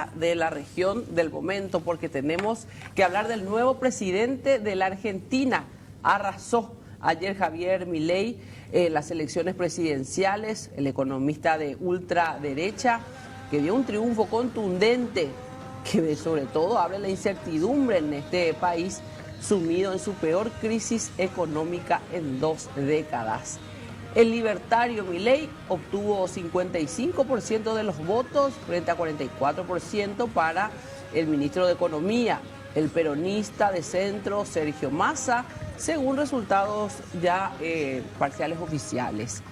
noticia de la región del momento, porque tenemos que hablar del nuevo presidente de la Argentina. Arrasó ayer Javier Milei en las elecciones presidenciales, el economista de ultraderecha, que dio un triunfo contundente, que sobre todo abre la incertidumbre en este país sumido en su peor crisis económica en 2 décadas. El libertario Milei obtuvo 55% de los votos frente a 44% para el ministro de Economía, el peronista de centro Sergio Massa, según resultados ya parciales oficiales.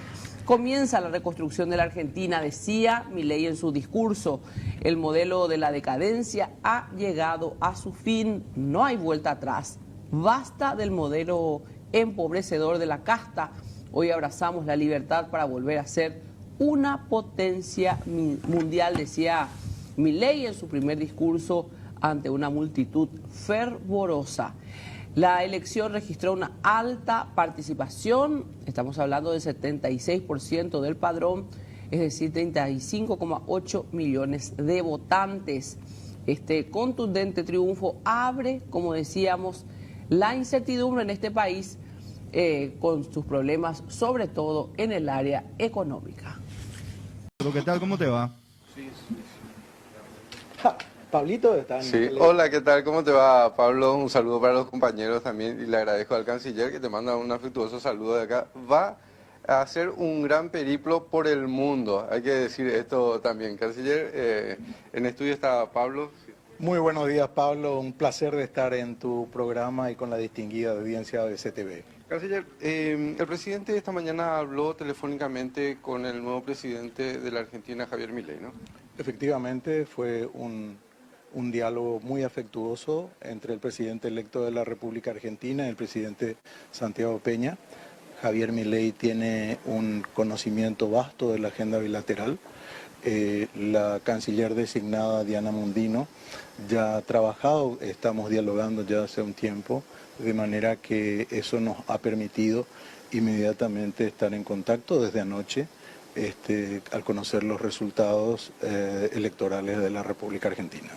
Comienza la reconstrucción de la Argentina, decía Milei en su discurso. El modelo de la decadencia ha llegado a su fin, no hay vuelta atrás. Basta del modelo empobrecedor de la casta. Hoy abrazamos la libertad para volver a ser una potencia mundial, decía Milei en su primer discurso ante una multitud fervorosa. La elección registró una alta participación, estamos hablando del 76% del padrón, es decir, 35,8 millones de votantes. Este contundente triunfo abre, como decíamos, la incertidumbre en este país con sus problemas, sobre todo en el área económica. ¿Qué tal? ¿Cómo te va? Pablito está en Sí, hola, ¿qué tal? ¿Cómo te va, Pablo? Un saludo para los compañeros también y le agradezco al canciller que te manda un afectuoso saludo de acá. Va a hacer un gran periplo por el mundo, hay que decir esto también. Canciller, en estudio está Pablo. Muy buenos días, Pablo. Un placer de estar en tu programa y con la distinguida audiencia de CTV. Canciller, el presidente esta mañana habló telefónicamente con el nuevo presidente de la Argentina, Javier Milei, ¿no? Efectivamente, fue un diálogo muy afectuoso entre el presidente electo de la República Argentina y el presidente Santiago Peña. Javier Milei tiene un conocimiento vasto de la agenda bilateral. La canciller designada Diana Mondino ya ha trabajado, estamos dialogando ya hace un tiempo, de manera que eso nos ha permitido inmediatamente estar en contacto desde anoche al conocer los resultados electorales de la República Argentina.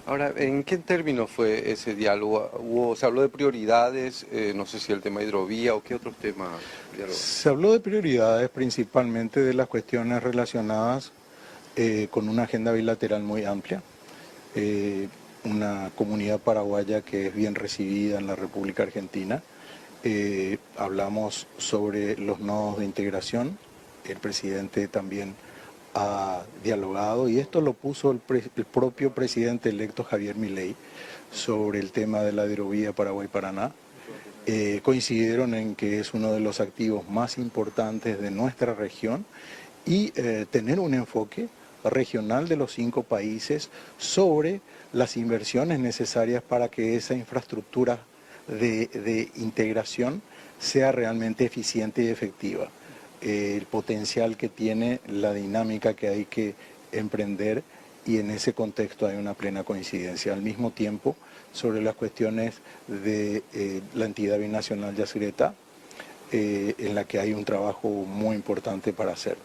Ahora, ¿en qué términos fue ese diálogo? ¿Se habló de prioridades? No sé si el tema hidrovía o qué otros temas dialogaron. Se habló de prioridades, principalmente de las cuestiones relacionadas con una agenda bilateral muy amplia. Una comunidad paraguaya que es bien recibida en la República Argentina. Hablamos sobre los nodos de integración. El presidente también ha dialogado y esto lo puso el propio presidente electo Javier Milei sobre el tema de la hidrovía Paraguay-Paraná. Coincidieron en que es uno de los activos más importantes de nuestra región y tener un enfoque regional de los 5 países sobre las inversiones necesarias para que esa infraestructura de integración sea realmente eficiente y efectiva. El potencial que tiene, la dinámica que hay que emprender y en ese contexto hay una plena coincidencia. Al mismo tiempo, sobre las cuestiones de la entidad binacional Yacyretá, en la que hay un trabajo muy importante para hacer.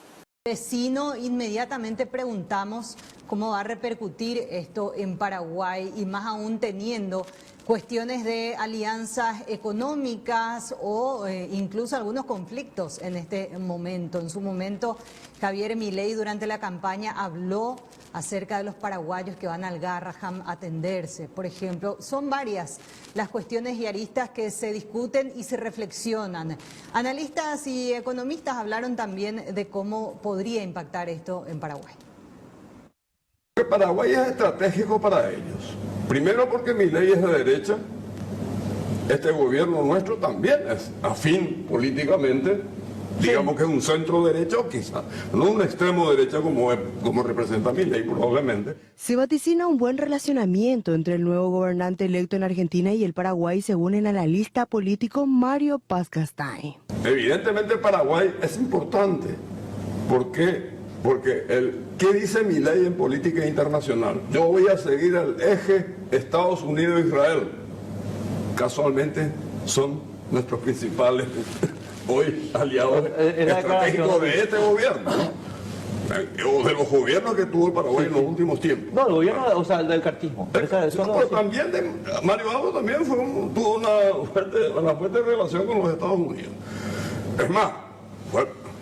Vecino, inmediatamente preguntamos cómo va a repercutir esto en Paraguay y más aún teniendo cuestiones de alianzas económicas o incluso algunos conflictos en este momento. En su momento, Javier Milei durante la campaña habló acerca de los paraguayos que van al Garraham a atenderse. Por ejemplo, son varias las cuestiones y aristas que se discuten y se reflexionan. Analistas y economistas hablaron también de cómo podría impactar esto en Paraguay. Paraguay es estratégico para ellos. Primero porque Milei es de derecha, este gobierno nuestro también es afín políticamente, digamos que es un centro derecha o quizá, no un extremo derecha como representa Milei probablemente. Se vaticina un buen relacionamiento entre el nuevo gobernante electo en Argentina y el Paraguay, según el analista político Mario Paz Castañ. Evidentemente Paraguay es importante. ¿Por qué? Porque ¿qué dice Milei en política internacional? Yo voy a seguir el eje Estados Unidos-Israel. Casualmente son nuestros principales hoy aliados estratégicos de este gobierno. o de los gobiernos que tuvo el Paraguay en los últimos tiempos. No, el gobierno, o sea, el del cartismo. Pero también Mario Abdo también tuvo una fuerte relación con los Estados Unidos. Es más,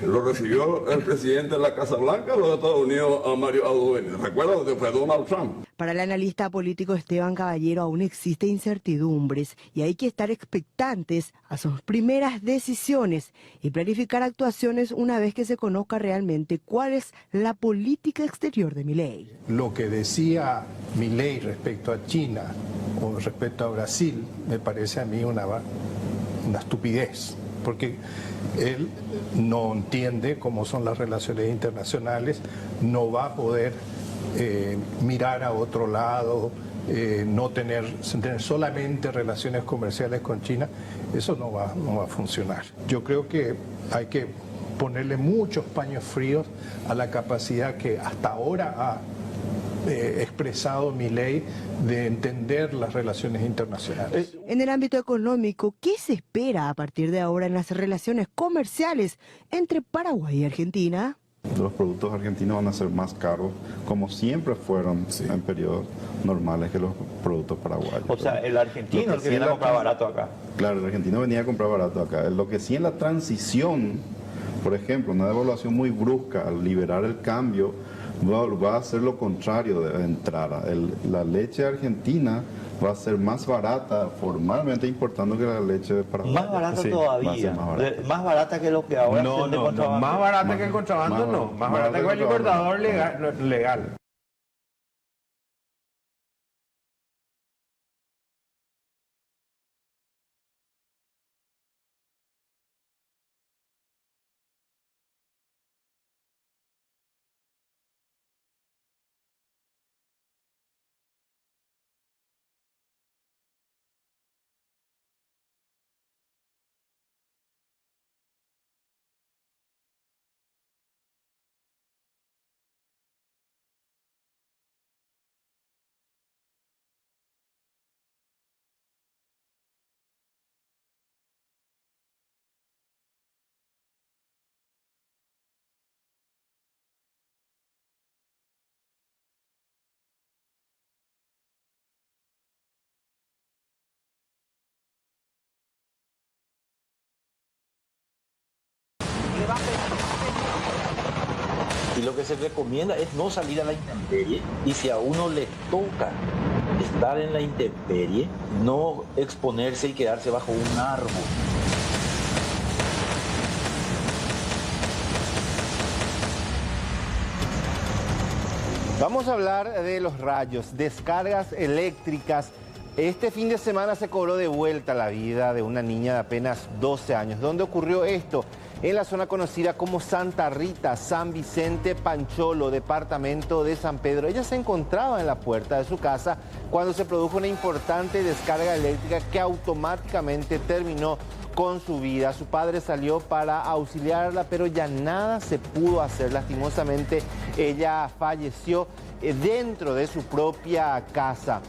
lo recibió el presidente de la Casa Blanca de los Estados Unidos a Mario Abdo Benítez. ¿Recuerda que fue Donald Trump? Para el analista político Esteban Caballero aún existen incertidumbres y hay que estar expectantes a sus primeras decisiones y planificar actuaciones una vez que se conozca realmente cuál es la política exterior de Milei. Lo que decía Milei respecto a China o respecto a Brasil me parece a mí una estupidez, porque él no entiende cómo son las relaciones internacionales, no va a poder mirar a otro lado, no tener solamente relaciones comerciales con China. Eso no va a funcionar. Yo creo que hay que ponerle muchos paños fríos a la capacidad que hasta ahora ha expresado Milei de entender las relaciones internacionales. En el ámbito económico, ¿qué se espera a partir de ahora en las relaciones comerciales entre Paraguay y Argentina? Los productos argentinos van a ser más caros, como siempre fueron en periodos normales, que los productos paraguayos. O sea, el argentino el que viene a comprar barato acá. Claro, el argentino venía a comprar barato acá. Lo que sí en la transición, por ejemplo, una devaluación muy brusca al liberar el cambio, va a hacer lo contrario de entrada. La leche argentina va a ser más barata formalmente importando que la leche de Paraguay. Más barata todavía. Más barata que lo que ahora no, más barata que el contrabando no. Más barata que el importador legal. Y lo que se recomienda es no salir a la intemperie, y si a uno le toca estar en la intemperie, no exponerse y quedarse bajo un árbol. Vamos a hablar de los rayos, descargas eléctricas. Este fin de semana se cobró de vuelta la vida de una niña de apenas 12 años. ¿Dónde ocurrió esto? En la zona conocida como Santa Rita, San Vicente Pancholo, departamento de San Pedro. Ella se encontraba en la puerta de su casa cuando se produjo una importante descarga eléctrica que automáticamente terminó con su vida. Su padre salió para auxiliarla, pero ya nada se pudo hacer. Lastimosamente, ella falleció dentro de su propia casa.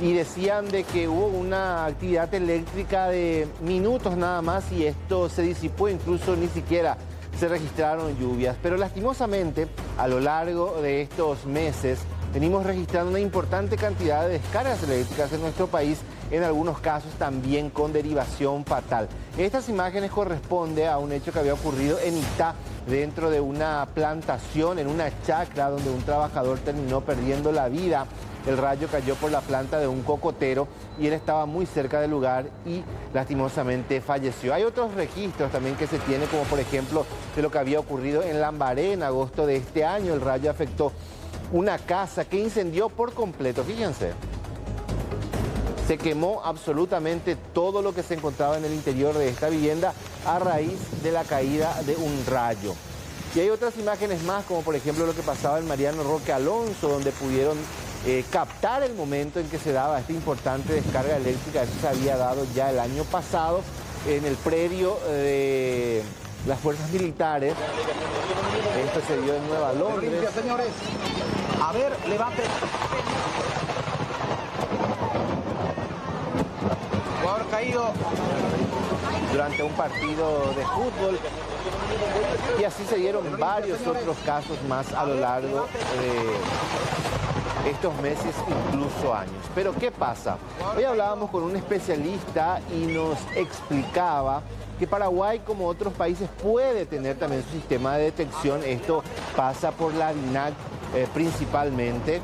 Y decían de que hubo una actividad eléctrica de minutos nada más y esto se disipó, incluso ni siquiera se registraron lluvias. Pero lastimosamente, a lo largo de estos meses, venimos registrando una importante cantidad de descargas eléctricas en nuestro país, en algunos casos también con derivación fatal. Estas imágenes corresponden a un hecho que había ocurrido en Itá, dentro de una plantación, en una chacra, donde un trabajador terminó perdiendo la vida. El rayo cayó por la planta de un cocotero y él estaba muy cerca del lugar y lastimosamente falleció. Hay otros registros también que se tienen, como por ejemplo de lo que había ocurrido en Lambaré en agosto de este año. El rayo afectó una casa que incendió por completo, fíjense. Se quemó absolutamente todo lo que se encontraba en el interior de esta vivienda a raíz de la caída de un rayo. Y hay otras imágenes más, como por ejemplo lo que pasaba en Mariano Roque Alonso, donde pudieron captar el momento en que se daba esta importante descarga eléctrica. Eso se había dado ya el año pasado en el predio de las fuerzas militares. Esto se dio en Nueva Londres. Limpia, señores. A ver, levante. Jugador caído. durante un partido de fútbol. Y así se dieron varios otros casos más a lo largo de estos meses, incluso años. Pero ¿qué pasa? Hoy hablábamos con un especialista y nos explicaba que Paraguay, como otros países, puede tener también su sistema de detección. Esto pasa por la DINAC principalmente,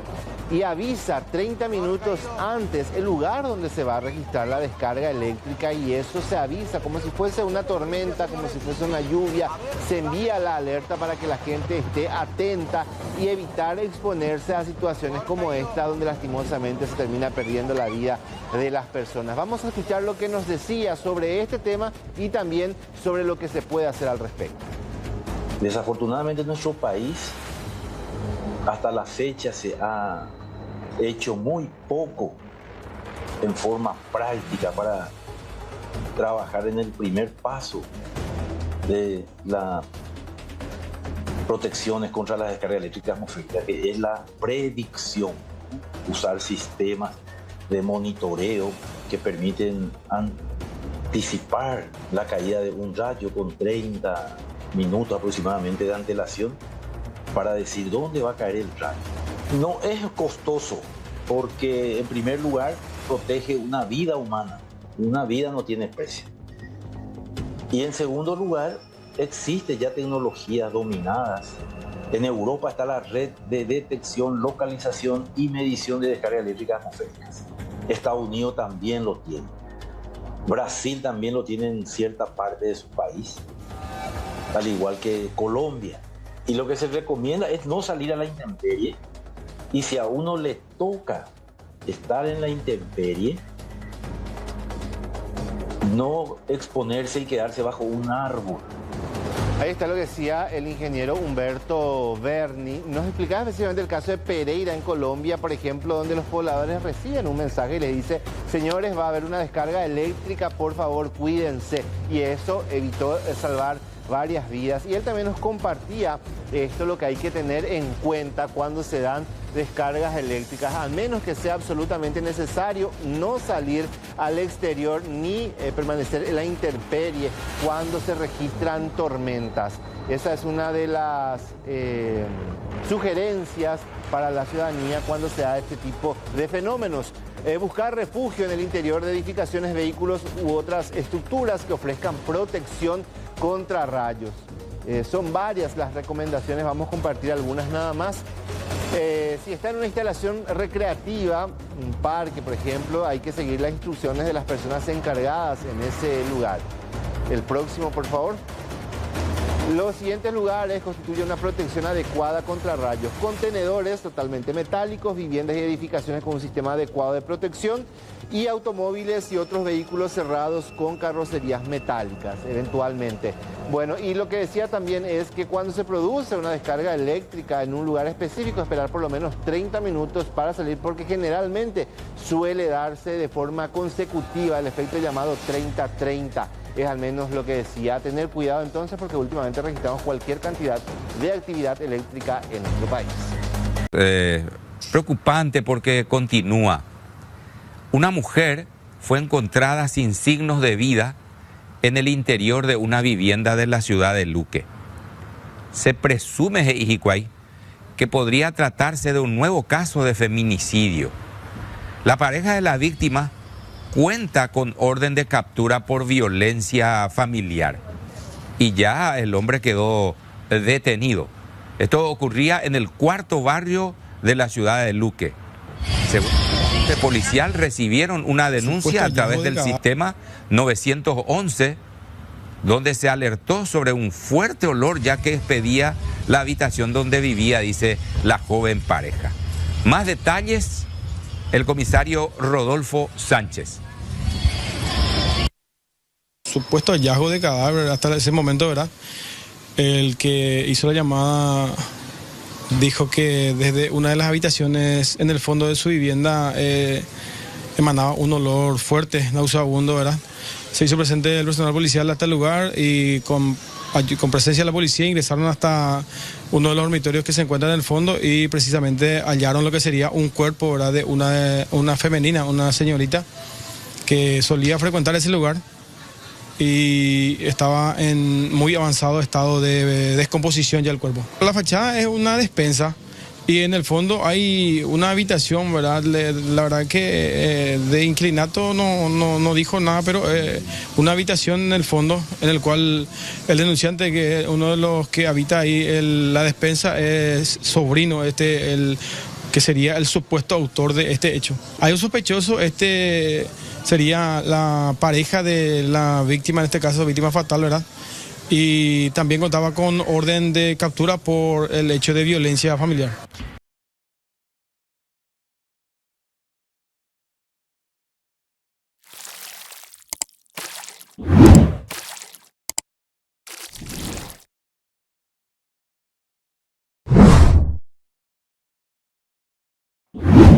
y avisa 30 minutos antes el lugar donde se va a registrar la descarga eléctrica, y eso se avisa como si fuese una tormenta, como si fuese una lluvia. Se envía la alerta para que la gente esté atenta y evitar exponerse a situaciones como esta, donde lastimosamente se termina perdiendo la vida de las personas. Vamos a escuchar lo que nos decía sobre este tema y también sobre lo que se puede hacer al respecto. Desafortunadamente en nuestro país, hasta la fecha se ha hecho muy poco en forma práctica para trabajar en el primer paso de las protecciones contra la descarga eléctrica atmosférica, que es la predicción. Usar sistemas de monitoreo que permiten anticipar la caída de un rayo con 30 minutos aproximadamente de antelación para decir dónde va a caer el rayo. No es costoso porque, en primer lugar, protege una vida humana. Una vida no tiene precio. Y en segundo lugar, existe ya tecnologías dominadas. En Europa está la red de detección, localización y medición de descargas eléctricas atmosféricas. Estados Unidos también lo tiene. Brasil también lo tiene en cierta parte de su país, al igual que Colombia. Y lo que se recomienda es no salir a la intemperie. Y si a uno le toca estar en la intemperie, no exponerse y quedarse bajo un árbol. Ahí está lo que decía el ingeniero Humberto Berni. Nos explicaba específicamente el caso de Pereira en Colombia, por ejemplo, donde los pobladores reciben un mensaje y les dice: señores, va a haber una descarga eléctrica, por favor, cuídense. Y eso evitó salvar varias vidas. Y él también nos compartía esto, lo que hay que tener en cuenta cuando se dan descargas eléctricas, al menos que sea absolutamente necesario, no salir al exterior ni permanecer en la intemperie cuando se registran tormentas. Esa es una de las sugerencias para la ciudadanía cuando se da este tipo de fenómenos. Buscar refugio en el interior de edificaciones, vehículos u otras estructuras que ofrezcan protección contra rayos. Son varias las recomendaciones, vamos a compartir algunas nada más. Si está en una instalación recreativa, un parque, por ejemplo, hay que seguir las instrucciones de las personas encargadas en ese lugar. El próximo, por favor. Los siguientes lugares constituyen una protección adecuada contra rayos: contenedores totalmente metálicos, viviendas y edificaciones con un sistema adecuado de protección, y automóviles y otros vehículos cerrados con carrocerías metálicas, eventualmente. Bueno, y lo que decía también es que cuando se produce una descarga eléctrica en un lugar específico, esperar por lo menos 30 minutos para salir, porque generalmente suele darse de forma consecutiva el efecto llamado 30-30. Es al menos lo que decía. Tener cuidado entonces, porque últimamente registramos cualquier cantidad de actividad eléctrica en nuestro país. Preocupante porque continúa. Una mujer fue encontrada sin signos de vida en el interior de una vivienda de la ciudad de Luque. Se presume, Ijicuay, que podría tratarse de un nuevo caso de feminicidio. La pareja de la víctima cuenta con orden de captura por violencia familiar y ya el hombre quedó detenido. Esto ocurría en el cuarto barrio de la ciudad de Luque. Según el policial, recibieron una denuncia a través del sistema 911, donde se alertó sobre un fuerte olor, ya que expedía la habitación donde vivía, dice la joven pareja. Más detalles, el comisario Rodolfo Sánchez. Supuesto hallazgo de cadáver hasta ese momento, ¿verdad? El que hizo la llamada dijo que desde una de las habitaciones en el fondo de su vivienda emanaba un olor fuerte, nauseabundo, ¿verdad? Se hizo presente el personal policial hasta el lugar y con presencia de la policía ingresaron hasta uno de los dormitorios que se encuentra en el fondo y precisamente hallaron lo que sería un cuerpo, ¿verdad? De una femenina, una señorita que solía frecuentar ese lugar. y estaba en muy avanzado estado de descomposición ya el cuerpo. La fachada es una despensa y en el fondo hay una habitación, ¿verdad? La verdad que de inclinato no dijo nada, pero una habitación en el fondo en el cual el denunciante, que uno de los que habita ahí la despensa, es sobrino, que sería el supuesto autor de este hecho. Hay un sospechoso, sería la pareja de la víctima, en este caso víctima fatal, ¿verdad? Y también contaba con orden de captura por el hecho de violencia familiar. you